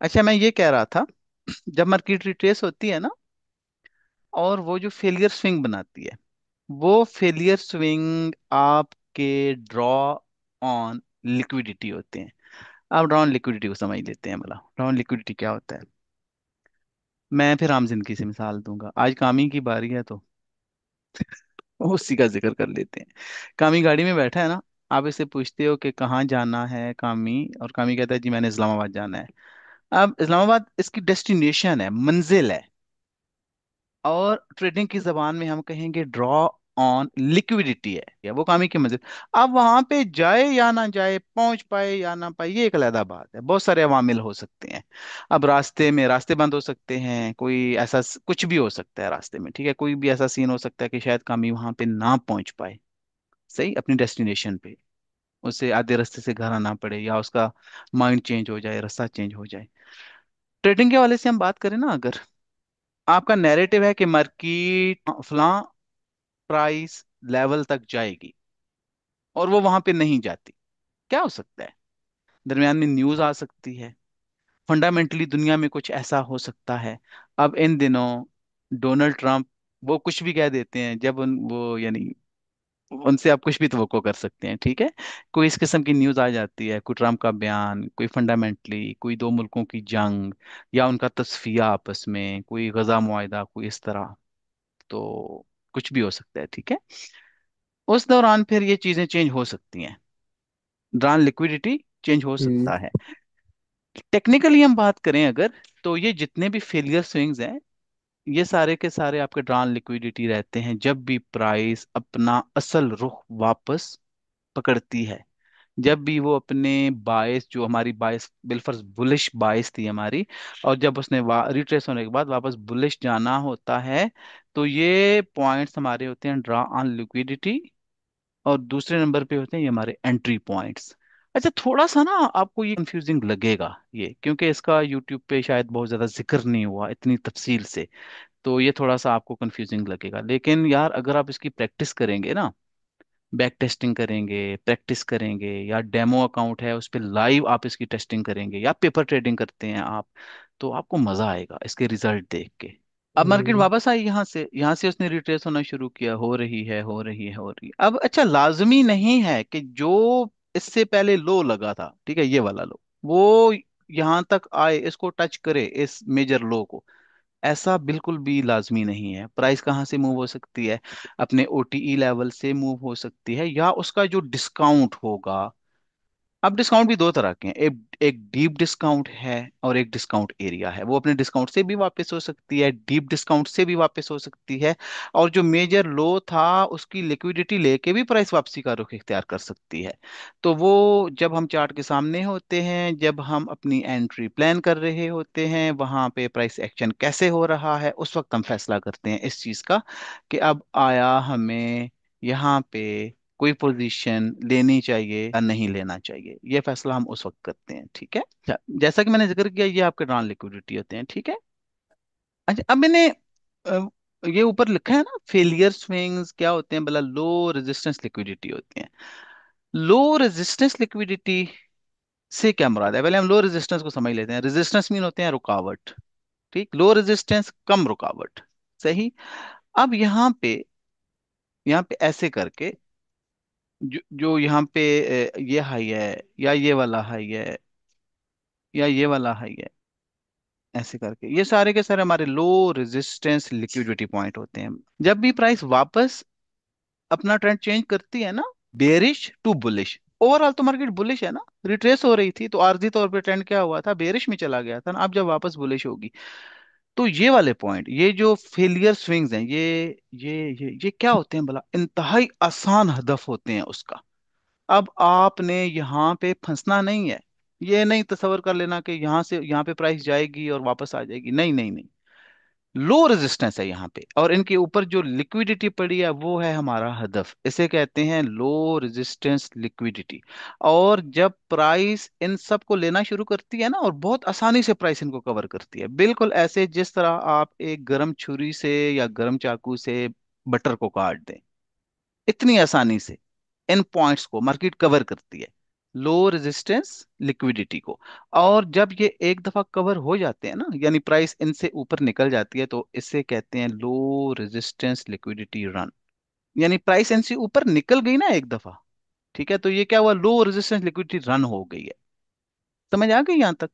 अच्छा, मैं ये कह रहा था, जब मार्केट रिट्रेस होती है ना, और वो जो फेलियर स्विंग बनाती है, वो फेलियर स्विंग आपके ड्रॉ ऑन लिक्विडिटी होते हैं। आप ड्रॉ ऑन लिक्विडिटी को समझ लेते हैं, भला ड्रॉ ऑन लिक्विडिटी क्या होता है। मैं फिर आम जिंदगी से मिसाल दूंगा, आज कामी की बारी है तो उसी का जिक्र कर लेते हैं। कामी गाड़ी में बैठा है ना, आप इससे पूछते हो कि कहाँ जाना है कामी, और कामी कहता है जी मैंने इस्लामाबाद जाना है। अब इस्लामाबाद इसकी डेस्टिनेशन है, मंजिल है, और ट्रेडिंग की जबान में हम कहेंगे ड्रॉ ऑन लिक्विडिटी है, या वो कामी की मंजिल। अब वहां पे जाए या ना जाए, पहुंच पाए या ना पाए, ये एक अलग बात है, बहुत सारे अवामिल हो सकते हैं। अब रास्ते में रास्ते बंद हो सकते हैं, कोई ऐसा कुछ भी हो सकता है रास्ते में, ठीक है, कोई भी ऐसा सीन हो सकता है कि शायद कामी वहां पे ना पहुंच पाए सही अपनी डेस्टिनेशन पे, उसे आधे रास्ते से घर आना पड़े, या उसका माइंड चेंज हो जाए, रास्ता चेंज हो जाए। ट्रेडिंग के वाले से हम बात करें ना, अगर आपका नैरेटिव है कि मार्केट फलां प्राइस लेवल तक जाएगी, और वो वहां पे नहीं जाती, क्या हो सकता है? दरमियान में न्यूज आ सकती है, फंडामेंटली दुनिया में कुछ ऐसा हो सकता है। अब इन दिनों डोनाल्ड ट्रंप वो कुछ भी कह देते हैं, जब उन वो यानी उनसे आप कुछ भी तवक्को कर सकते हैं, ठीक है। कोई इस किस्म की न्यूज आ जाती है, कोई ट्रम्प का बयान, कोई फंडामेंटली कोई दो मुल्कों की जंग, या उनका तस्फिया आपस में, कोई गजा मुआहिदा, कोई इस तरह, तो कुछ भी हो सकता है, ठीक है। उस दौरान फिर ये चीजें चेंज हो सकती हैं, ड्रॉन लिक्विडिटी चेंज हो हम्म। सकता है। टेक्निकली हम बात करें अगर, तो ये जितने भी फेलियर स्विंग्स हैं, ये सारे के सारे आपके ड्रॉन लिक्विडिटी रहते हैं जब भी प्राइस अपना असल रुख वापस पकड़ती है। जब भी वो अपने बायस, जो हमारी बायस बिलफर्ज बुलिश बायस थी हमारी, और जब उसने रिट्रेस होने के बाद वापस बुलिश जाना होता है, तो ये पॉइंट्स हमारे होते हैं ड्रा ऑन लिक्विडिटी, और दूसरे नंबर पे होते हैं ये हमारे एंट्री पॉइंट्स। अच्छा, थोड़ा सा ना आपको ये कंफ्यूजिंग लगेगा ये, क्योंकि इसका यूट्यूब पे शायद बहुत ज़्यादा जिक्र नहीं हुआ इतनी तफसील से, तो ये थोड़ा सा आपको कंफ्यूजिंग लगेगा, लेकिन यार अगर आप इसकी प्रैक्टिस करेंगे ना, बैक टेस्टिंग करेंगे, प्रैक्टिस करेंगे, या डेमो अकाउंट है उस पर लाइव आप इसकी टेस्टिंग करेंगे, या पेपर ट्रेडिंग करते हैं आप, तो आपको मजा आएगा इसके रिजल्ट देख के। अब मार्केट हम्म। वापस आई यहाँ से उसने रिट्रेस होना शुरू किया, हो रही है, हो रही है, हो रही है। अब अच्छा, लाजमी नहीं है कि जो इससे पहले लो लगा था, ठीक है, ये वाला लो, वो यहाँ तक आए, इसको टच करे, इस मेजर लो को, ऐसा बिल्कुल भी लाजमी नहीं है। प्राइस कहाँ से मूव हो सकती है? अपने ओटीई लेवल से मूव हो सकती है, या उसका जो डिस्काउंट होगा। अब डिस्काउंट भी दो तरह के हैं, एक एक डीप डिस्काउंट है, और एक डिस्काउंट एरिया है। वो अपने डिस्काउंट से भी वापस हो सकती है, डीप डिस्काउंट से भी वापस हो सकती है, और जो मेजर लो था उसकी लिक्विडिटी लेके भी प्राइस वापसी का रुख इख्तियार कर सकती है। तो वो जब हम चार्ट के सामने होते हैं, जब हम अपनी एंट्री प्लान कर रहे होते हैं, वहां पे प्राइस एक्शन कैसे हो रहा है, उस वक्त हम फैसला करते हैं इस चीज का, कि अब आया हमें यहाँ पे कोई पोजीशन लेनी चाहिए या नहीं लेना चाहिए, ये फैसला हम उस वक्त करते हैं, ठीक है। अच्छा, जैसा कि मैंने जिक्र किया, ये आपके नॉन लिक्विडिटी होते हैं, ठीक है। अच्छा, अब मैंने ये ऊपर लिखा है ना, फेलियर स्विंग्स क्या होते हैं, भला लो रेजिस्टेंस लिक्विडिटी होती हैं। लो रेजिस्टेंस लिक्विडिटी से क्या मुराद है? पहले हम लो रेजिस्टेंस को समझ लेते हैं। रेजिस्टेंस मीन होते हैं रुकावट, ठीक, लो रेजिस्टेंस कम रुकावट, सही। अब यहाँ पे ऐसे करके, जो यहाँ पे ये हाई है, या ये वाला हाई है, या ये वाला हाई है, ऐसे करके ये सारे के सारे हमारे लो रेजिस्टेंस लिक्विडिटी पॉइंट होते हैं। जब भी प्राइस वापस अपना ट्रेंड चेंज करती है ना, बेरिश टू बुलिश, ओवरऑल तो मार्केट बुलिश है ना, रिट्रेस हो रही थी तो आर्जी तौर पे ट्रेंड क्या हुआ था, बेरिश में चला गया था ना, अब जब वापस बुलिश होगी, तो ये वाले पॉइंट, ये जो फेलियर स्विंग्स हैं, ये क्या होते हैं भला? इंतहाई आसान हदफ होते हैं उसका। अब आपने यहाँ पे फंसना नहीं है, ये नहीं तसवर कर लेना कि यहाँ से यहाँ पे प्राइस जाएगी और वापस आ जाएगी, नहीं नहीं नहीं। लो रेजिस्टेंस है यहाँ पे, और इनके ऊपर जो लिक्विडिटी पड़ी है वो है हमारा हदफ, इसे कहते हैं लो रेजिस्टेंस लिक्विडिटी। और जब प्राइस इन सब को लेना शुरू करती है ना, और बहुत आसानी से प्राइस इनको कवर करती है, बिल्कुल ऐसे जिस तरह आप एक गर्म छुरी से या गर्म चाकू से बटर को काट दें, इतनी आसानी से इन पॉइंट्स को मार्केट कवर करती है। लो रेजिस्टेंस लिक्विडिटी को। और जब ये एक दफा कवर हो जाते हैं ना, यानी प्राइस इनसे ऊपर निकल जाती है, तो इसे कहते हैं लो रेजिस्टेंस लिक्विडिटी रन। यानी प्राइस इनसे ऊपर निकल गई ना एक दफा, ठीक है, तो ये क्या हुआ, लो रेजिस्टेंस लिक्विडिटी रन हो गई है। समझ आ गई यहां तक?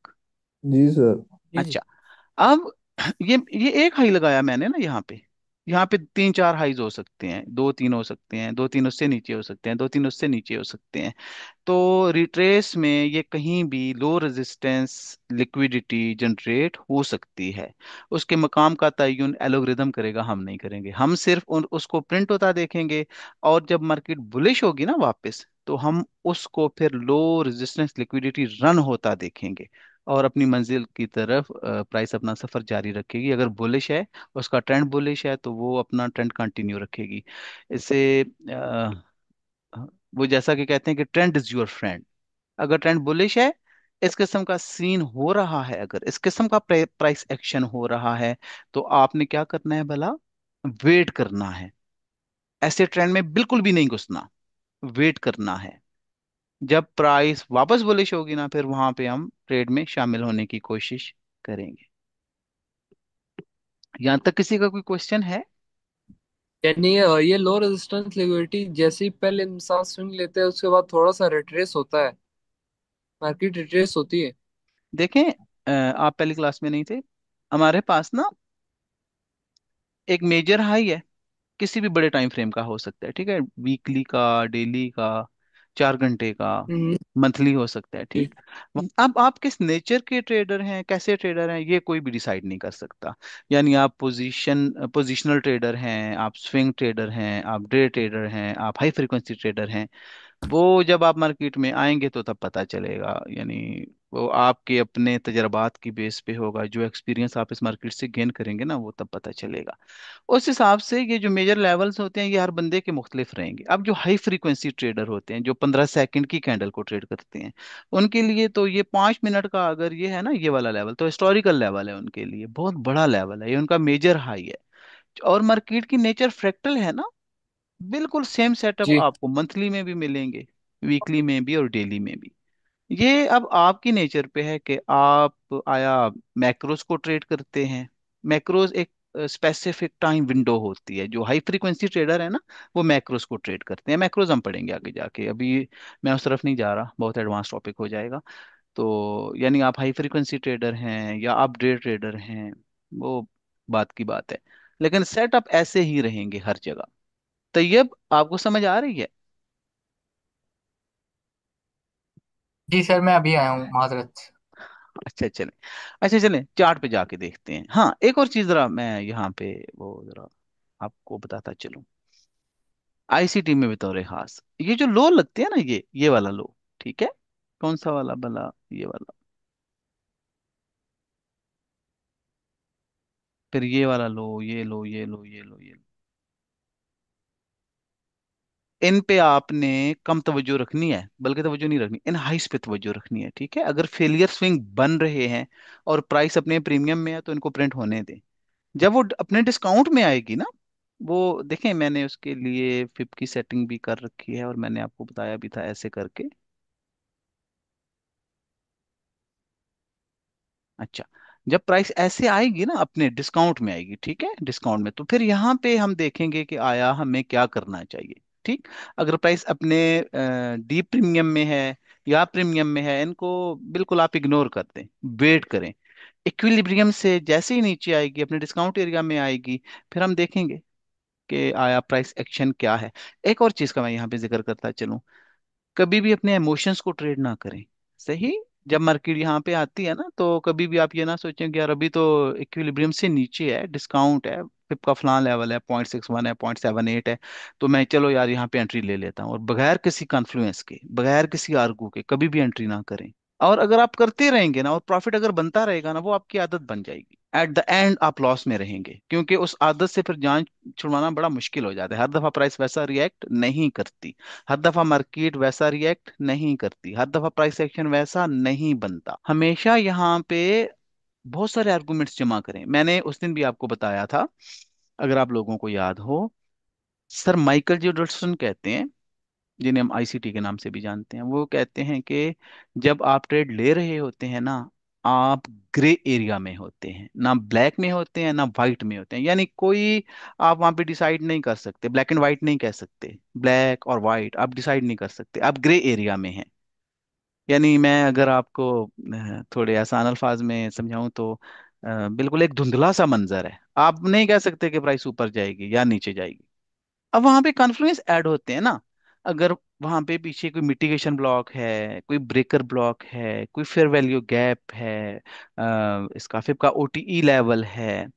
जी सर। जी जी। अच्छा। अब ये एक हाई लगाया मैंने ना यहाँ पे। यहाँ पे तीन चार हाईज हो सकते हैं, दो तीन हो सकते हैं, दो तीन उससे नीचे हो सकते हैं, दो तीन उससे नीचे हो सकते हैं। तो रिट्रेस में ये कहीं भी लो रेजिस्टेंस लिक्विडिटी जनरेट हो सकती है। उसके मकाम का तयन एलोगरिदम करेगा, हम नहीं करेंगे, हम सिर्फ उसको प्रिंट होता देखेंगे। और जब मार्केट बुलिश होगी ना वापस, तो हम उसको फिर लो रेजिस्टेंस लिक्विडिटी रन होता देखेंगे। और अपनी मंजिल की तरफ प्राइस अपना सफर जारी रखेगी। अगर बुलिश है, उसका ट्रेंड बुलिश है, तो वो अपना ट्रेंड कंटिन्यू रखेगी। इससे वो जैसा कि कहते हैं कि ट्रेंड इज योर फ्रेंड। अगर ट्रेंड बुलिश है, इस किस्म का सीन हो रहा है, अगर इस किस्म का प्राइस एक्शन हो रहा है, तो आपने क्या करना है भला? वेट करना है। ऐसे ट्रेंड में बिल्कुल भी नहीं घुसना, वेट करना है। जब प्राइस वापस बुलिश होगी ना, फिर वहां पे हम ट्रेड में शामिल होने की कोशिश करेंगे। यहां तक किसी का कोई क्वेश्चन है? यानी ये लो रेजिस्टेंस लिक्विडिटी जैसे ही पहले इंसान स्विंग लेते हैं उसके बाद थोड़ा सा रिट्रेस होता है, मार्केट रिट्रेस होती है। देखें, आप पहली क्लास में नहीं थे। हमारे पास ना एक मेजर हाई है, किसी भी बड़े टाइम फ्रेम का हो सकता है, ठीक है, वीकली का, डेली का, 4 घंटे का, हम्म। मंथली हो सकता है, जी ठीक। अब आप किस नेचर के ट्रेडर हैं, कैसे ट्रेडर हैं, ये कोई भी डिसाइड नहीं कर सकता। यानी आप पोजिशनल ट्रेडर हैं, आप स्विंग ट्रेडर हैं, आप डे ट्रेडर हैं, आप हाई फ्रीक्वेंसी ट्रेडर हैं, वो जब आप मार्केट में आएंगे तो तब पता चलेगा। यानी वो आपके अपने तजर्बात की बेस पे होगा, जो एक्सपीरियंस आप इस मार्केट से गेन करेंगे ना, वो तब पता चलेगा। उस हिसाब से ये जो मेजर लेवल्स होते हैं, ये हर बंदे के मुख्तलिफ रहेंगे। अब जो हाई फ्रीक्वेंसी ट्रेडर होते हैं, जो 15 सेकंड की कैंडल को ट्रेड करते हैं, उनके लिए तो ये 5 मिनट का अगर ये है ना, ये वाला लेवल तो हिस्टोरिकल लेवल है, उनके लिए बहुत बड़ा लेवल है, ये उनका मेजर हाई है। और मार्केट की नेचर फ्रैक्टल है ना, बिल्कुल सेम सेटअप जी। आपको मंथली में भी मिलेंगे, वीकली में भी और डेली में भी। ये अब आपकी नेचर पे है कि आप आया मैक्रोस को ट्रेड करते हैं। मैक्रोस एक स्पेसिफिक टाइम विंडो होती है। जो हाई फ्रीक्वेंसी ट्रेडर है ना, वो मैक्रोस को ट्रेड करते हैं। मैक्रोस हम पढ़ेंगे आगे जाके, अभी मैं उस तरफ नहीं जा रहा, बहुत एडवांस टॉपिक हो जाएगा। तो यानी आप हाई फ्रीक्वेंसी ट्रेडर हैं या आप डे ट्रेडर हैं, वो बात की बात है। लेकिन सेटअप ऐसे ही रहेंगे हर जगह। तैयब, आपको समझ आ रही है? जी सर, मैं अभी आया हूँ, माजरत। अच्छा चलें। अच्छा चलें, चार्ट पे जाके देखते हैं। हाँ, एक और चीज जरा मैं यहाँ पे वो जरा आपको बताता चलूं। आईसीटी में बतौर खास, ये जो लो लगते हैं ना, ये वाला लो, ठीक है, कौन सा वाला भला? ये वाला। फिर ये वाला लो, ये लो, ये लो, ये लो, ये लो। इन पे आपने कम तवज्जो रखनी है, बल्कि तवज्जो नहीं रखनी, इन हाइस पे तवज्जो रखनी है, ठीक है। अगर फेलियर स्विंग बन रहे हैं और प्राइस अपने प्रीमियम में है, तो इनको प्रिंट होने दें। जब वो अपने डिस्काउंट में आएगी ना, वो देखें, मैंने उसके लिए फिब की सेटिंग भी कर रखी है, और मैंने आपको बताया भी था ऐसे करके। अच्छा, जब प्राइस ऐसे आएगी ना, अपने डिस्काउंट में आएगी, ठीक है, डिस्काउंट में, तो फिर यहाँ पे हम देखेंगे कि आया हमें क्या करना चाहिए, ठीक। अगर प्राइस अपने डीप प्रीमियम में है या प्रीमियम में है, इनको बिल्कुल आप इग्नोर कर दें, वेट करें। इक्विलिब्रियम से जैसे ही नीचे आएगी, अपने डिस्काउंट एरिया में आएगी, फिर हम देखेंगे कि आया प्राइस एक्शन क्या है। एक और चीज का मैं यहाँ पे जिक्र करता चलूं, कभी भी अपने इमोशंस को ट्रेड ना करें। सही। जब मार्केट यहाँ पे आती है ना, तो कभी भी आप ये ना सोचें कि यार अभी तो इक्विलिब्रियम से नीचे है, डिस्काउंट है, फिर का फलान लेवल है, 0.61 है, 0.78 है, तो मैं चलो यार यहाँ पे एंट्री ले लेता हूँ। और बगैर किसी कॉन्फ्लुएंस के, बगैर किसी आर्गू के कभी भी एंट्री ना करें। और अगर आप करते रहेंगे ना, और प्रॉफिट अगर बनता रहेगा ना, वो आपकी आदत बन जाएगी। एट द एंड आप लॉस में रहेंगे, क्योंकि उस आदत से फिर जान छुड़वाना बड़ा मुश्किल हो जाता है। हर दफा प्राइस वैसा रिएक्ट नहीं करती, हर दफा मार्केट वैसा रिएक्ट नहीं करती, हर दफा प्राइस एक्शन वैसा नहीं बनता। हमेशा यहाँ पे बहुत सारे आर्गुमेंट्स जमा करें। मैंने उस दिन भी आपको बताया था, अगर आप लोगों को याद हो, सर माइकल जी डॉल्सन कहते हैं जिन्हें हम आईसीटी के नाम से भी जानते हैं, वो कहते हैं कि जब आप ट्रेड ले रहे होते हैं ना, आप ग्रे एरिया में होते हैं, ना ब्लैक में होते हैं ना वाइट में होते हैं। यानी कोई, आप वहां पे डिसाइड नहीं कर सकते, ब्लैक एंड वाइट नहीं कह सकते, ब्लैक और वाइट आप डिसाइड नहीं कर सकते, आप ग्रे एरिया में हैं। यानी मैं अगर आपको थोड़े आसान अल्फाज में समझाऊं तो बिल्कुल एक धुंधला सा मंजर है, आप नहीं कह सकते कि प्राइस ऊपर जाएगी या नीचे जाएगी। अब वहां पे कॉन्फ्लुएंस ऐड होते हैं ना, अगर वहां पे पीछे कोई मिटिगेशन ब्लॉक है, कोई ब्रेकर ब्लॉक है, कोई फेयर वैल्यू गैप है, इसका फिर का ओटीई लेवल है,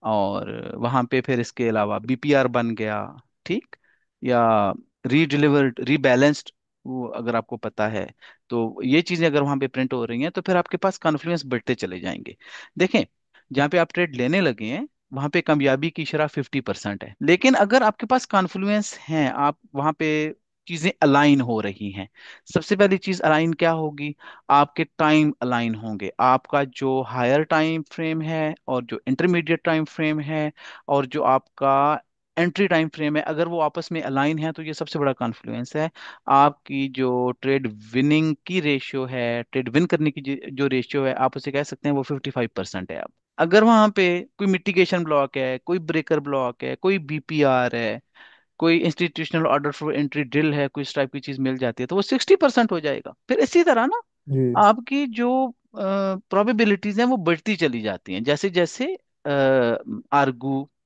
और वहां पे फिर इसके अलावा बीपीआर बन गया, ठीक, या रीडिलीवर्ड रीबैलेंस्ड, वो अगर आपको पता है, तो ये चीजें अगर वहां पे प्रिंट हो रही हैं तो फिर आपके पास कॉन्फ्लुएंस बढ़ते चले जाएंगे। देखें, जहाँ पे आप ट्रेड लेने लगे हैं वहां पे कामयाबी की शरह 50% है, लेकिन अगर आपके पास कॉन्फ्लुएंस है, आप वहां पे चीजें अलाइन हो रही हैं। सबसे पहली चीज अलाइन क्या होगी? आपके टाइम अलाइन होंगे, आपका जो हायर टाइम फ्रेम है और जो इंटरमीडिएट टाइम फ्रेम है और जो आपका एंट्री टाइम फ्रेम है, अगर वो आपस में अलाइन है तो ये सबसे बड़ा कॉन्फ्लुएंस है। आपकी जो ट्रेड विनिंग की रेशियो है, ट्रेड विन करने की जो रेशियो है, आप उसे कह सकते हैं वो 55% है। अब अगर वहां पे कोई मिटिगेशन ब्लॉक है, कोई ब्रेकर ब्लॉक है, कोई बीपीआर है, कोई institutional order for entry drill है, कोई इस टाइप की चीज मिल जाती है, तो वो 60% हो जाएगा। फिर इसी तरह ना जी आपकी जो प्रोबेबिलिटीज हैं वो बढ़ती चली जाती हैं, जैसे जैसे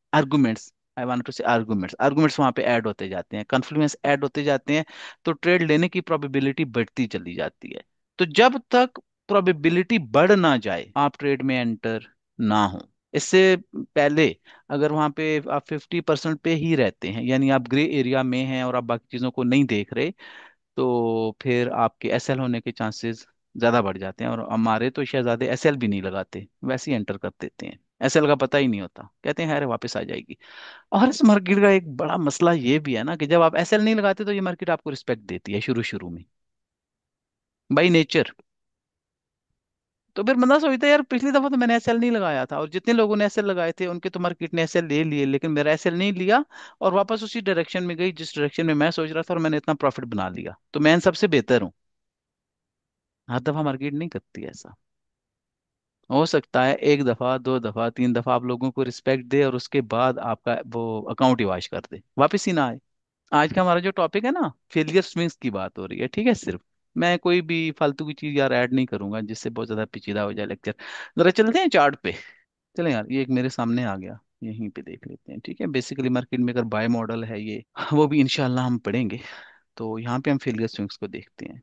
आर्गूमेंट्स, आई वांट टू से आर्गूमेंट्स वहां पे ऐड होते जाते हैं, कॉन्फ्लुएंस ऐड होते जाते हैं, तो ट्रेड लेने की प्रोबेबिलिटी बढ़ती चली जाती है। तो जब तक प्रोबेबिलिटी बढ़ ना जाए आप ट्रेड में एंटर ना हो। इससे पहले अगर वहां पे आप 50% पे ही रहते हैं, यानी आप ग्रे एरिया में हैं और आप बाकी चीजों को नहीं देख रहे, तो फिर आपके एसएल होने के चांसेस ज्यादा बढ़ जाते हैं। और हमारे तो शहजादे एसएल भी नहीं लगाते, वैसे ही एंटर कर देते हैं, एसएल का पता ही नहीं होता, कहते हैं अरे वापस आ जाएगी। और इस मार्केट का एक बड़ा मसला ये भी है ना कि जब आप एसएल नहीं लगाते तो ये मार्केट आपको रिस्पेक्ट देती है शुरू शुरू में, बाई नेचर। तो फिर बंदा सोचता है यार पिछली दफा तो मैंने एसएल नहीं लगाया था, और जितने लोगों ने एसएल लगाए थे उनके तो मार्केट ने एसएल ले लिए, लेकिन मेरा एसएल नहीं लिया, और वापस उसी डायरेक्शन में गई जिस डायरेक्शन में मैं सोच रहा था, और मैंने इतना प्रॉफिट बना लिया, तो मैं इन सबसे बेहतर हूँ। हर दफा मार्केट नहीं करती ऐसा। हो सकता है एक दफा, दो दफा, तीन दफा आप लोगों को रिस्पेक्ट दे और उसके बाद आपका वो अकाउंट ही वाश कर दे, वापस ही ना आए। आज का हमारा जो टॉपिक है ना, फेलियर स्विंग्स की बात हो रही है, ठीक है, सिर्फ मैं कोई भी फालतू की चीज यार ऐड नहीं करूंगा जिससे बहुत ज्यादा पेचीदा हो जाए लेक्चर। जरा चलते हैं चार्ट पे। चलें यार, ये एक मेरे सामने आ गया, यहीं पे देख लेते हैं, ठीक है। बेसिकली मार्केट में अगर बाय मॉडल है ये, वो भी इंशाल्लाह हम पढ़ेंगे। तो यहाँ पे हम फेलियर स्विंग्स को देखते हैं।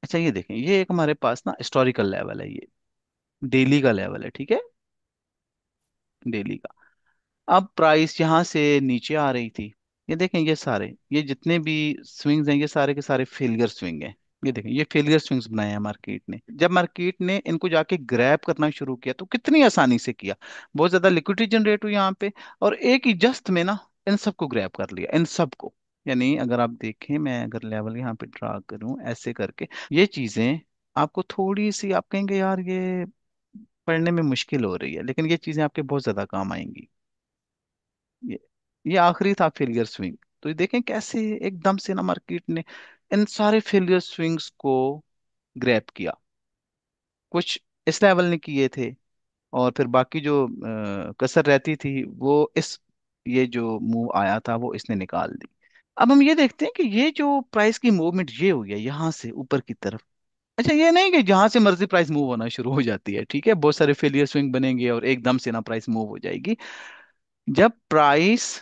अच्छा ये देखें, ये एक हमारे पास ना हिस्टोरिकल लेवल है, ये डेली का लेवल है, ठीक है, डेली का। अब प्राइस यहाँ से नीचे आ रही थी, ये देखें, ये सारे, ये जितने भी स्विंग्स हैं ये सारे के सारे फेलियर स्विंग हैं। ये देखें, ये फेलियर स्विंग्स बनाए हैं मार्केट ने। जब मार्केट ने इनको जाके ग्रैब करना शुरू किया तो कितनी आसानी से किया, बहुत ज्यादा लिक्विडिटी जनरेट हुई यहाँ पे, और एक ही जस्त में ना इन सबको ग्रैब कर लिया, इन सबको। यानी अगर आप देखें, मैं अगर लेवल यहाँ पे ड्रा करूं ऐसे करके, ये चीजें आपको थोड़ी सी, आप कहेंगे यार ये पढ़ने में मुश्किल हो रही है, लेकिन ये चीजें आपके बहुत ज्यादा काम आएंगी। ये ये आखिरी था फेलियर स्विंग। तो ये देखें कैसे एकदम से ना मार्केट ने इन सारे फेलियर स्विंग्स को ग्रैब किया। कुछ इस लेवल ने किए थे, और फिर बाकी जो कसर रहती थी वो इस, ये जो मूव आया था वो इसने निकाल दी। अब हम ये देखते हैं कि ये जो प्राइस की मूवमेंट ये हुई है यहाँ से ऊपर की तरफ। अच्छा, ये नहीं कि जहां से मर्जी प्राइस मूव होना शुरू हो जाती है, ठीक है, बहुत सारे फेलियर स्विंग बनेंगे और एकदम से ना प्राइस मूव हो जाएगी। जब प्राइस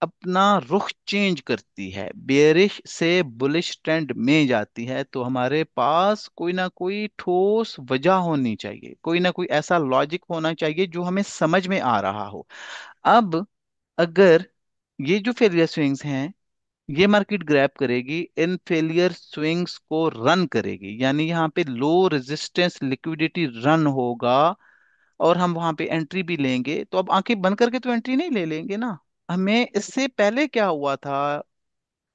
अपना रुख चेंज करती है, बेरिश से बुलिश ट्रेंड में जाती है, तो हमारे पास कोई ना कोई ठोस वजह होनी चाहिए, कोई ना कोई ऐसा लॉजिक होना चाहिए जो हमें समझ में आ रहा हो। अब अगर ये जो फेलियर स्विंग्स हैं, ये मार्केट ग्रैब करेगी, इन फेलियर स्विंग्स को रन करेगी, यानी यहाँ पे लो रेजिस्टेंस लिक्विडिटी रन होगा, और हम वहां पे एंट्री भी लेंगे, तो अब आंखें बंद करके तो एंट्री नहीं ले लेंगे ना। हमें इससे पहले क्या हुआ था,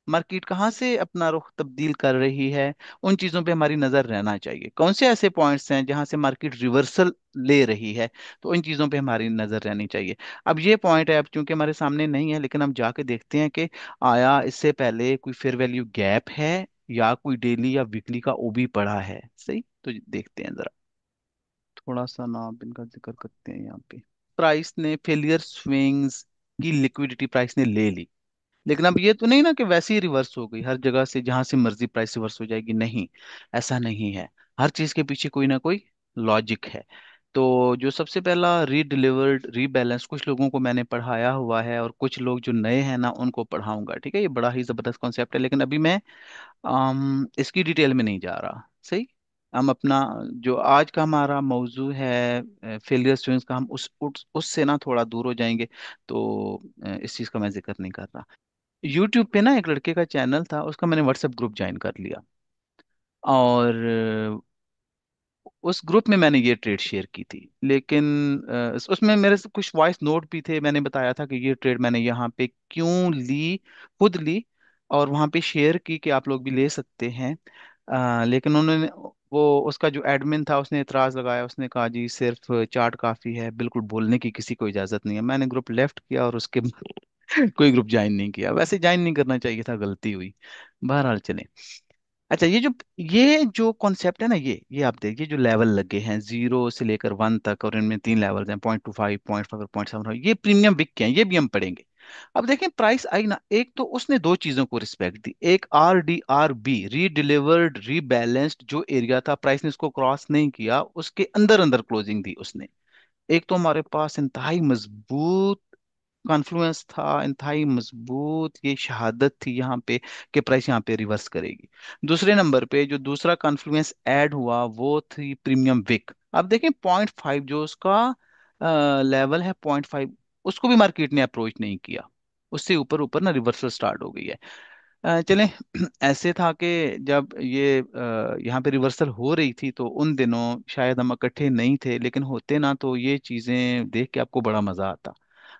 मार्केट कहाँ से अपना रुख तब्दील कर रही है, उन चीज़ों पे हमारी नज़र रहना चाहिए। कौन से ऐसे पॉइंट्स हैं जहाँ से मार्केट रिवर्सल ले रही है, तो इन चीज़ों पे हमारी नज़र रहनी चाहिए। अब ये पॉइंट है, अब चूंकि हमारे सामने नहीं है, लेकिन हम जाके देखते हैं कि आया इससे पहले कोई फेयर वैल्यू गैप है, या कोई डेली या वीकली का ओबी पड़ा है। सही, तो देखते हैं जरा, थोड़ा सा ना आप इनका जिक्र करते हैं यहाँ पे। प्राइस ने फेलियर स्विंग्स की लिक्विडिटी प्राइस ने ले ली, लेकिन अब ये तो नहीं ना कि वैसे ही रिवर्स हो गई हर जगह से, जहां से मर्जी प्राइस रिवर्स हो जाएगी, नहीं, ऐसा नहीं है। हर चीज के पीछे कोई ना कोई लॉजिक है। तो जो सबसे पहला रीडिलीवर्ड रीबैलेंस, कुछ लोगों को मैंने पढ़ाया हुआ है, और कुछ लोग जो नए हैं ना उनको पढ़ाऊंगा, ठीक है। ये बड़ा ही जबरदस्त कॉन्सेप्ट है, लेकिन अभी मैं इसकी डिटेल में नहीं जा रहा। सही, हम अपना जो आज का हमारा मौजू है फेलियर स्विंग्स का, हम उससे ना थोड़ा दूर हो जाएंगे। तो इस चीज़ का मैं जिक्र नहीं कर रहा। यूट्यूब पे ना एक लड़के का चैनल था, उसका मैंने व्हाट्सएप ग्रुप ज्वाइन कर लिया, और उस ग्रुप में मैंने ये ट्रेड शेयर की थी। लेकिन उसमें मेरे से कुछ वॉइस नोट भी थे, मैंने बताया था कि ये ट्रेड मैंने यहाँ पे क्यों ली, खुद ली, और वहाँ पे शेयर की कि आप लोग भी ले सकते हैं। लेकिन उन्होंने, वो उसका जो एडमिन था उसने इतराज़ लगाया, उसने कहा जी सिर्फ चार्ट काफ़ी है, बिल्कुल बोलने की किसी को इजाज़त नहीं है। मैंने ग्रुप लेफ्ट किया, और उसके कोई ग्रुप ज्वाइन नहीं किया। वैसे ज्वाइन नहीं करना चाहिए था, गलती हुई। बहरहाल चले। अच्छा, ये जो कॉन्सेप्ट है ना, ये आप देखिए, जो लेवल लगे हैं 0 से लेकर 1 तक, और इनमें 3 लेवल्स हैं, 0.25, 0.5 और 0.75, ये प्रीमियम विक के हैं, ये भी हम पढ़ेंगे। अब देखें, प्राइस आई ना, एक तो उसने दो चीजों को रिस्पेक्ट दी, एक RDRB, री डिलीवर्ड रीबैलेंस्ड जो एरिया था, प्राइस ने इसको क्रॉस नहीं किया, उसके अंदर अंदर क्लोजिंग दी उसने। एक तो हमारे पास इंतहाई मजबूत कॉन्फ्लुएंस था, इंतहाई मजबूत ये शहादत थी यहाँ पे कि प्राइस यहाँ पे रिवर्स करेगी। दूसरे नंबर पे जो दूसरा कॉन्फ्लुएंस ऐड हुआ वो थी प्रीमियम विक। अब देखें, 0.5 जो उसका लेवल है, 0.5, उसको भी मार्केट ने अप्रोच नहीं किया, उससे ऊपर ऊपर ना रिवर्सल स्टार्ट हो गई है। चलें, ऐसे था कि जब ये यहाँ पे रिवर्सल हो रही थी, तो उन दिनों शायद हम इकट्ठे नहीं थे, लेकिन होते ना तो ये चीज़ें देख के आपको बड़ा मज़ा आता।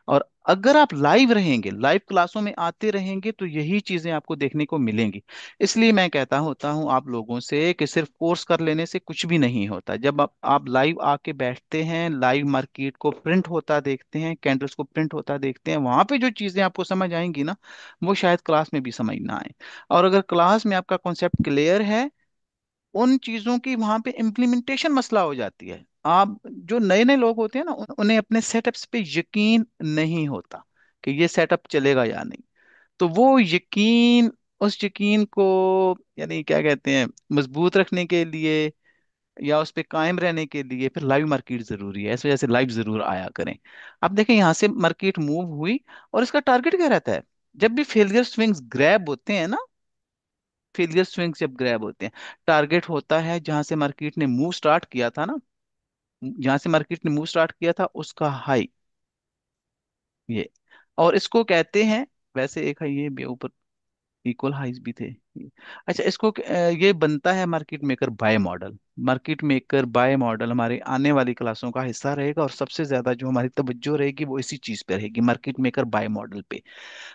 और अगर आप लाइव रहेंगे, लाइव क्लासों में आते रहेंगे, तो यही चीजें आपको देखने को मिलेंगी। इसलिए मैं कहता होता हूँ आप लोगों से कि सिर्फ कोर्स कर लेने से कुछ भी नहीं होता। जब आप लाइव आके बैठते हैं, लाइव मार्केट को प्रिंट होता देखते हैं, कैंडल्स को प्रिंट होता देखते हैं, वहां पे जो चीजें आपको समझ आएंगी ना, वो शायद क्लास में भी समझ ना आए। और अगर क्लास में आपका कॉन्सेप्ट क्लियर है, उन चीजों की वहां पे इम्प्लीमेंटेशन मसला हो जाती है। आप जो नए नए लोग होते हैं ना, उन्हें अपने सेटअप्स पे यकीन नहीं होता कि ये सेटअप चलेगा या नहीं। तो वो यकीन, उस यकीन को, यानी क्या कहते हैं, मजबूत रखने के लिए या उस पे कायम रहने के लिए फिर लाइव मार्केट जरूरी है। इस वजह से लाइव जरूर आया करें। अब देखें, यहाँ से मार्केट मूव हुई, और इसका टारगेट क्या रहता है? जब भी फेलियर स्विंग्स ग्रैब होते हैं ना, फेलियर स्विंग्स जब ग्रैब होते हैं, टारगेट होता है जहां से मार्केट ने मूव स्टार्ट किया था ना, जहां से मार्केट ने मूव स्टार्ट किया था उसका हाई, ये। और इसको कहते हैं, वैसे एक है ये भी ऊपर, इक्वल हाइज भी थे। अच्छा, इसको ये बनता है market maker buy model. Market maker buy model हमारे आने वाली क्लासों का हिस्सा रहेगा, और सबसे ज्यादा जो हमारी तवज्जो रहेगी वो इसी चीज पे रहेगी, मार्केट मेकर बाय मॉडल पे।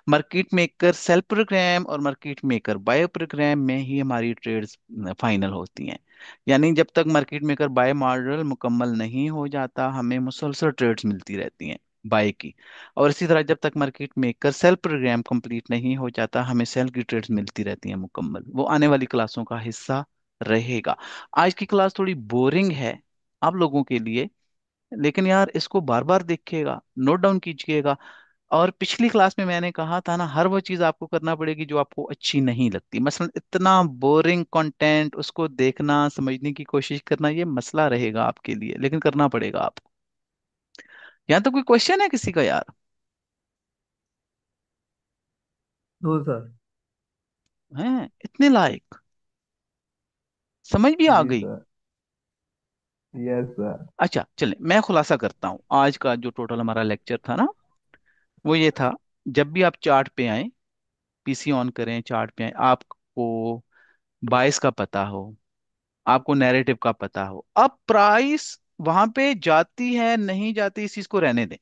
मार्केट मेकर सेल प्रोग्राम और मार्केट मेकर बायो प्रोग्राम में ही हमारी ट्रेड्स फाइनल होती हैं। यानी जब तक मार्केट मेकर बाय मॉडल मुकम्मल नहीं हो जाता, हमें मुसलसल ट्रेड्स मिलती रहती हैं बाय की। और इसी तरह जब तक market maker sell program complete नहीं हो जाता, हमें सेल की ट्रेड्स मिलती रहती हैं मुकम्मल। वो आने वाली क्लासों का हिस्सा रहेगा। आज की क्लास थोड़ी बोरिंग है आप लोगों के लिए, लेकिन यार इसको बार बार देखिएगा, नोट डाउन कीजिएगा। और पिछली क्लास में मैंने कहा था ना, हर वो चीज आपको करना पड़ेगी जो आपको अच्छी नहीं लगती। मसलन इतना बोरिंग कंटेंट, उसको देखना, समझने की कोशिश करना, ये मसला रहेगा आपके लिए, लेकिन करना पड़ेगा आपको। यहाँ तो कोई क्वेश्चन है किसी का यार? No sir. है इतने लायक, समझ भी आ जी गई। सर। Yes sir. अच्छा चले, मैं खुलासा करता हूँ आज का जो टोटल हमारा लेक्चर था ना, वो ये था। जब भी आप चार्ट पे आए, पीसी ऑन करें, चार्ट पे आए, आपको बायस का पता हो, आपको नैरेटिव का पता हो। अब प्राइस वहां पे जाती है नहीं जाती, इस चीज को रहने दें।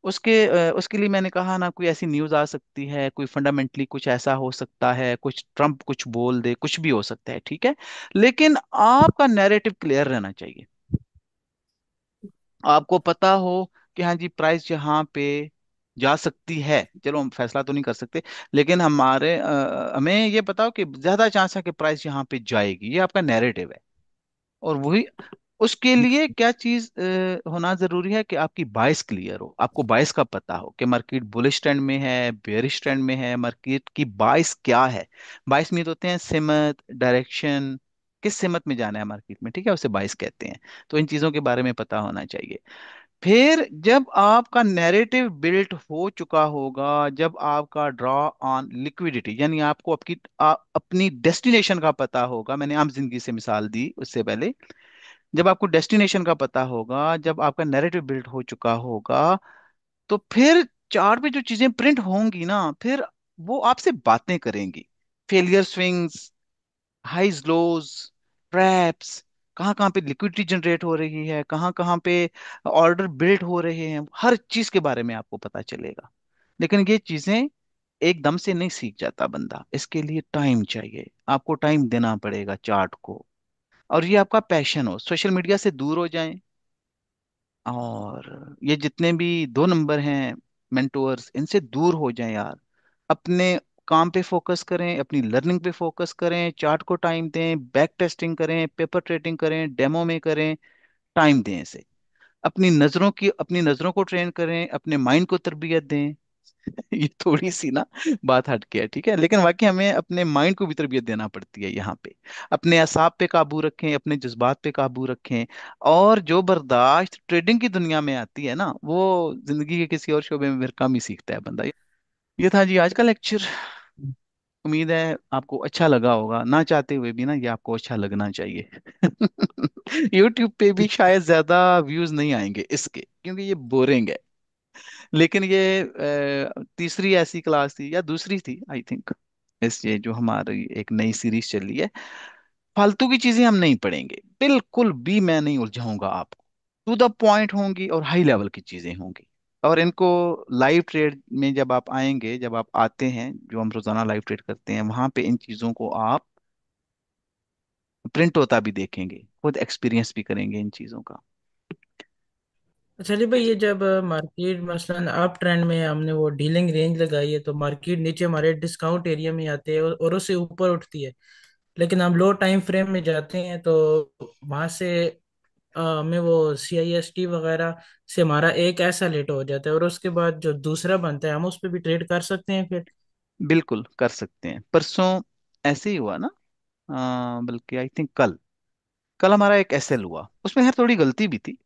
उसके लिए मैंने कहा ना, कोई ऐसी न्यूज़ आ सकती है, कोई फंडामेंटली कुछ ऐसा हो सकता है, कुछ ट्रम्प कुछ बोल दे, कुछ भी हो सकता है, ठीक है। लेकिन आपका नैरेटिव क्लियर रहना चाहिए। आपको पता हो कि हाँ जी, प्राइस यहाँ पे जा सकती है, चलो हम फैसला तो नहीं कर सकते, लेकिन हमें ये पता हो कि ज्यादा चांस है कि प्राइस यहाँ पे जाएगी, ये आपका नैरेटिव है। और वही, उसके लिए क्या चीज होना जरूरी है कि आपकी बाइस क्लियर हो, आपको बाइस का पता हो कि मार्केट बुलिश ट्रेंड में है, बेयरिश ट्रेंड में है, मार्केट की बाइस क्या है। बाइस मीन होते हैं सिमत, डायरेक्शन, किस सिमत में जाना है मार्केट में, ठीक है, उसे बाइस कहते हैं। तो इन चीजों के बारे में पता होना चाहिए। फिर जब आपका नैरेटिव बिल्ट हो चुका होगा, जब आपका ड्रॉ ऑन लिक्विडिटी, यानी आपको अपनी डेस्टिनेशन का पता होगा, मैंने आम जिंदगी से मिसाल दी उससे पहले, जब आपको डेस्टिनेशन का पता होगा, जब आपका नैरेटिव बिल्ट हो चुका होगा, तो फिर चार्ट पे जो चीजें प्रिंट होंगी ना, फिर वो आपसे बातें करेंगी। फेलियर स्विंग्स, हाइज लोज, ट्रैप्स, कहाँ कहाँ पे लिक्विडिटी जनरेट हो रही है, कहाँ कहाँ पे ऑर्डर बिल्ड हो रहे हैं, हर चीज के बारे में आपको पता चलेगा। लेकिन ये चीजें एकदम से नहीं सीख जाता बंदा, इसके लिए टाइम चाहिए, आपको टाइम देना पड़ेगा चार्ट को। और ये आपका पैशन हो, सोशल मीडिया से दूर हो जाएं, और ये जितने भी दो नंबर हैं मेंटोर्स, इनसे दूर हो जाएं यार। अपने काम पे फोकस करें, अपनी लर्निंग पे फोकस करें, चार्ट को टाइम दें, बैक टेस्टिंग करें, पेपर ट्रेडिंग करें, डेमो में करें, टाइम दें इसे। अपनी नजरों को ट्रेन करें, अपने माइंड को तरबियत दें। ये थोड़ी सी ना बात हट के है, ठीक है, लेकिन वाकई हमें अपने माइंड को भी तरबियत देना पड़ती है यहाँ पे। अपने असाब पे काबू रखें, अपने जज्बात पे काबू रखें। और जो बर्दाश्त ट्रेडिंग की दुनिया में आती है ना, वो जिंदगी के किसी और शोबे में फिर कम ही सीखता है बंदा। ये था जी आज का लेक्चर। उम्मीद है आपको अच्छा लगा होगा, ना चाहते हुए भी ना ये आपको अच्छा लगना चाहिए। यूट्यूब पे भी शायद ज्यादा व्यूज नहीं आएंगे इसके, क्योंकि ये बोरिंग है। लेकिन ये तीसरी ऐसी क्लास थी या दूसरी थी आई थिंक, इस ये जो हमारी एक नई सीरीज चल रही है। फालतू की चीजें हम नहीं पढ़ेंगे बिल्कुल भी, मैं नहीं उलझाऊंगा आपको। टू द पॉइंट होंगी और हाई लेवल की चीजें होंगी। और इनको लाइव ट्रेड में जब आप आएंगे, जब आप आते हैं, जो हम रोजाना लाइव ट्रेड करते हैं, वहां पे इन चीजों को आप प्रिंट होता भी देखेंगे, खुद एक्सपीरियंस भी करेंगे इन चीजों का। चलिए भाई, ये जब मार्केट मसलन अप ट्रेंड में हमने वो डीलिंग रेंज लगाई है तो मार्केट नीचे हमारे डिस्काउंट एरिया में आते हैं और उससे ऊपर उठती है। लेकिन हम लो टाइम फ्रेम में जाते हैं तो वहां से हमें वो CIST वगैरह से हमारा एक ऐसा लेट हो जाता है और उसके बाद जो दूसरा बनता है हम उस पर भी ट्रेड कर सकते हैं फिर। बिल्कुल कर सकते हैं। परसों ऐसे ही हुआ ना, बल्कि आई थिंक कल, कल हमारा एक एसएल हुआ, उसमें खैर थोड़ी गलती भी थी,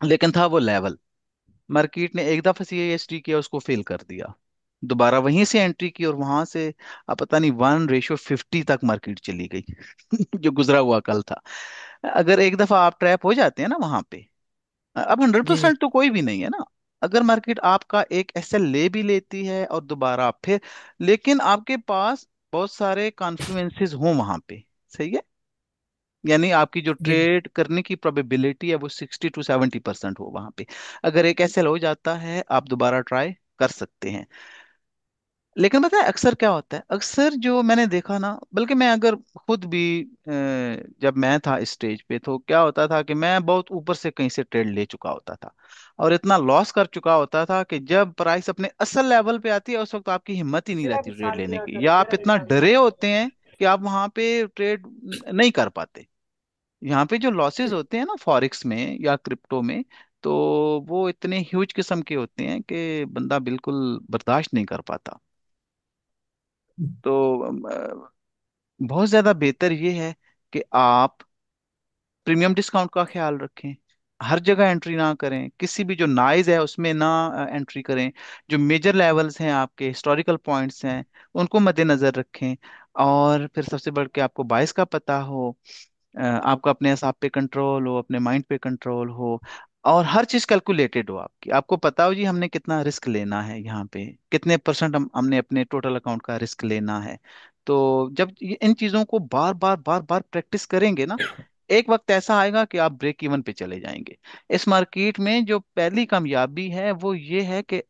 लेकिन था वो लेवल। मार्केट ने एक दफा सीएसटी किया, उसको फेल कर दिया। दोबारा वहीं से एंट्री की, और वहां से अब पता नहीं 1:50 तक मार्केट चली गई। जो गुजरा हुआ कल था। अगर एक दफा आप ट्रैप हो जाते हैं ना वहां पे, अब हंड्रेड जी जी। परसेंट तो कोई भी नहीं है ना। अगर मार्केट आपका एक एसएल ले भी लेती है और दोबारा फिर, लेकिन आपके पास बहुत सारे कॉन्फ्लुएंसेस हों वहां पे, सही है, यानी आपकी जो जी ट्रेड करने की प्रोबेबिलिटी है वो 60 to 70% हो वहां पे। अगर एक एसएल हो जाता है, आप दोबारा ट्राई कर सकते हैं। लेकिन पता है अक्सर क्या होता है, अक्सर जो मैंने देखा ना, बल्कि मैं अगर खुद भी जब मैं था इस स्टेज पे, तो क्या होता था कि मैं बहुत ऊपर से कहीं से ट्रेड ले चुका होता था, और इतना लॉस कर चुका होता था कि जब प्राइस अपने असल लेवल पे आती है, उस वक्त आपकी हिम्मत ही नहीं रहती ट्रेड लेने की, या आप इतना डरे होते हैं कि आप वहां पे ट्रेड नहीं कर पाते। यहाँ पे जो लॉसेस होते हैं ना फॉरेक्स में या क्रिप्टो में, तो वो इतने ह्यूज किस्म के होते हैं कि बंदा बिल्कुल बर्दाश्त नहीं कर पाता। तो बहुत ज्यादा बेहतर ये है कि आप प्रीमियम डिस्काउंट का ख्याल रखें, हर जगह एंट्री ना करें, किसी भी जो नाइज है उसमें ना एंट्री करें। जो मेजर लेवल्स हैं, आपके हिस्टोरिकल पॉइंट्स हैं, उनको मद्देनजर रखें। और फिर सबसे बढ़ के आपको बायस का पता हो, आपका अपने हिसाब पे कंट्रोल हो, अपने माइंड पे कंट्रोल हो, और हर चीज कैलकुलेटेड हो आपकी, आपको पता हो जी हमने कितना रिस्क लेना है, यहाँ पे कितने परसेंट हमने अपने टोटल अकाउंट का रिस्क लेना है। तो जब इन चीजों को बार बार बार बार प्रैक्टिस करेंगे ना, एक वक्त ऐसा आएगा कि आप ब्रेक इवन पे चले जाएंगे। इस मार्केट में जो पहली कामयाबी है वो ये है कि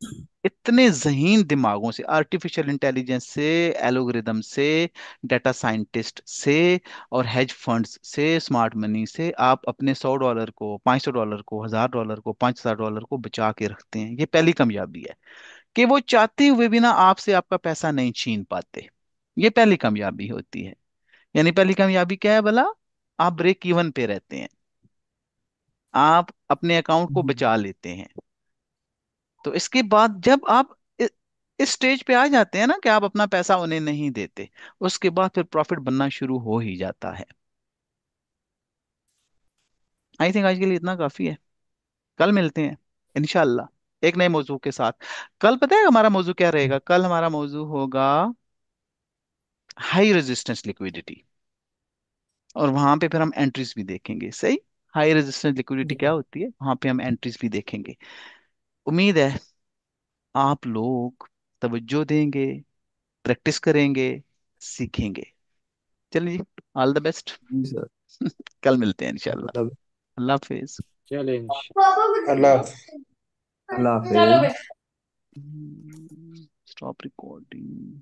इतने जहीन दिमागों से, आर्टिफिशियल इंटेलिजेंस से, एल्गोरिदम से, डाटा साइंटिस्ट से, और हेज फंड्स से, स्मार्ट मनी से आप अपने $100 को, $500 को, $1000 को, $5000 को बचा के रखते हैं। ये पहली कामयाबी है कि वो चाहते हुए भी ना आपसे आपका पैसा नहीं छीन पाते। ये पहली कामयाबी होती है। यानी पहली कामयाबी क्या है भला? आप ब्रेक इवन पे रहते हैं, आप अपने अकाउंट को हम्म। बचा लेते हैं। तो इसके बाद जब आप इस स्टेज पे आ जाते हैं ना कि आप अपना पैसा उन्हें नहीं देते, उसके बाद फिर प्रॉफिट बनना शुरू हो ही जाता है। आई थिंक आज के लिए इतना काफी है। कल मिलते हैं इंशाल्लाह एक नए मौजू के साथ। कल पता है हमारा मौजू क्या रहेगा? कल हमारा मौजू होगा हाई रेजिस्टेंस लिक्विडिटी, और वहां पे फिर हम एंट्रीज भी देखेंगे। सही, हाई रेजिस्टेंस लिक्विडिटी क्या जी। होती है, वहां पे हम एंट्रीज भी देखेंगे। उम्मीद है आप लोग तवज्जो देंगे, प्रैक्टिस करेंगे, सीखेंगे। चलिए जी, ऑल द बेस्ट। जी सर। कल मिलते हैं इंशाल्लाह। मतलब अल्लाह हाफिज। चले अल्लाह। अल्लाह हाफिज। Stop recording.